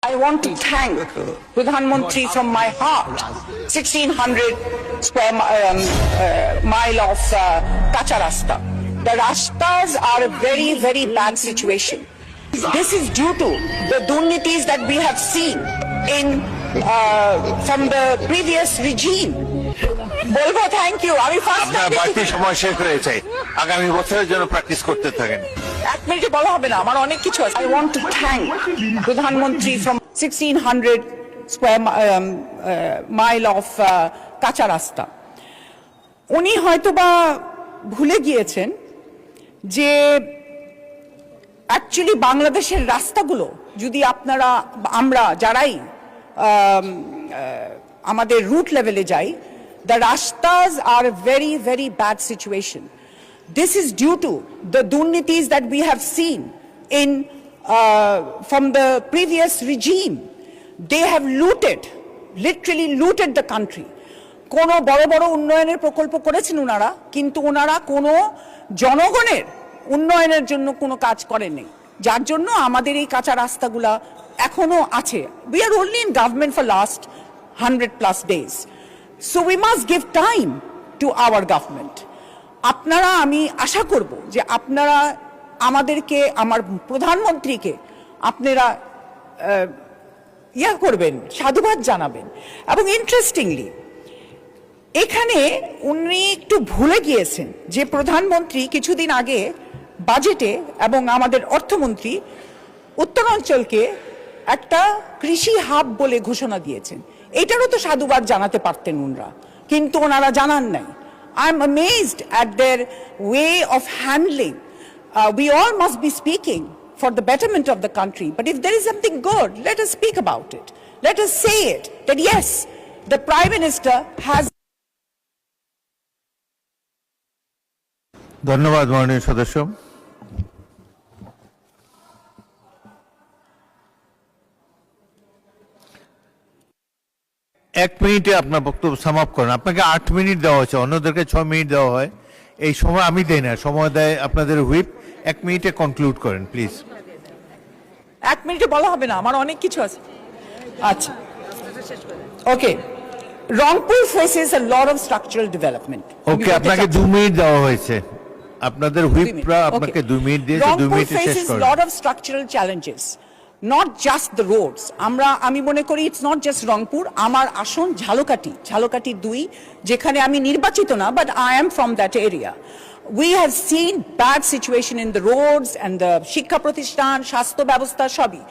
I want to thank Pradhan Mantri from my heart. 1600 square mile of kacha rasta. The rastas are a very, very bad situation. This is due to the durnitis that we have seen in from the previous regime. বলবো thank you. আমি first বাড়তি সময় শেষ হয়েছে, আগামী বছরের জন্য practice করতে থাকেন। এক মিনিটে বলা হবে না, আমার অনেক কিছু আছে। I want to thank প্রধানমন্ত্রী from 1600 square mile of কাঁচা রাস্তা। উনি হয়তোবা ভুলে গিয়েছেন যে অ্যাকচুয়ালি বাংলাদেশের রাস্তাগুলো যদি আমরা যারাই আমাদের রুট লেভেলে যাই, the rastas are a very, very bad situation. This is due to the durnitis that we have seen in from the previous regime. They have literally looted the country. কোনো বড় বড় উন্নয়নের প্রকল্প করেছেন ওনারা, কিন্তু ওনারা কোনো জনগণের উন্নয়নের জন্য কোনো কাজ করেননি, যার জন্য আমাদের এই কাঁচা রাস্তাগুলা এখনো আছে। We are only in government for last 100+ days. So we must give time to our government. আপনারা, আমি আশা করব যে আপনারা আমাদেরকে, আমার প্রধানমন্ত্রীকে আপনারা করবেন, সাধুবাদ জানাবেন। এবং ইন্টারেস্টিংলি এখানে উনি একটু ভুলে গিয়েছেন যে প্রধানমন্ত্রী কিছুদিন আগে বাজেটে এবং আমাদের অর্থমন্ত্রী উত্তরাঞ্চলকে একটা কৃষি হাব বলে ঘোষণা দিয়েছেন। এটারও তো সাধুবাদ জানাতে পারতেন ওনারা, কিন্তু ওনারা জানান নাই। I'm amazed at their way of handling. We all must be speaking for the betterment of the country, but if there is something good, let us speak about it. Let us say it, that yes, the Prime Minister has. ধন্যবাদ মাননীয় সদস্য। এক মিনিটে আপনার বক্তব্য সামাপ করেন। আপনাকে 8 minute দেওয়া হয়েছে, অন্যদেরকে 6 মিনিট দেওয়া হয়। এই সময় আমি দেই না, সময় দেয় আপনাদের হুইপ। 1 মিনিটে কনক্লুড করেন প্লিজ। 1 মিনিটে বলা হবে না, আমার অনেক কিছু আছে। আচ্ছা, ওকে। Rangpur faces a lot of structural development. ওকে, আপনাকে 2 মিনিট দেওয়া হয়েছে। আপনাদের হুইপরা আপনাকে 2 মিনিট দিয়েছে, 2 মিনিটে শেষ করেন। Rangpur faces a lot of structural challenges. Not just the roads. আমি মনে করি it's not just রংপুর, আমার আসন ঝালকাঠি 2, যেখানে আমি নির্বাচিত না, but I am from that area. We have seen bad situation in the roads and the শিক্ষা প্রতিষ্ঠান, স্বাস্থ্য ব্যবস্থা সবই।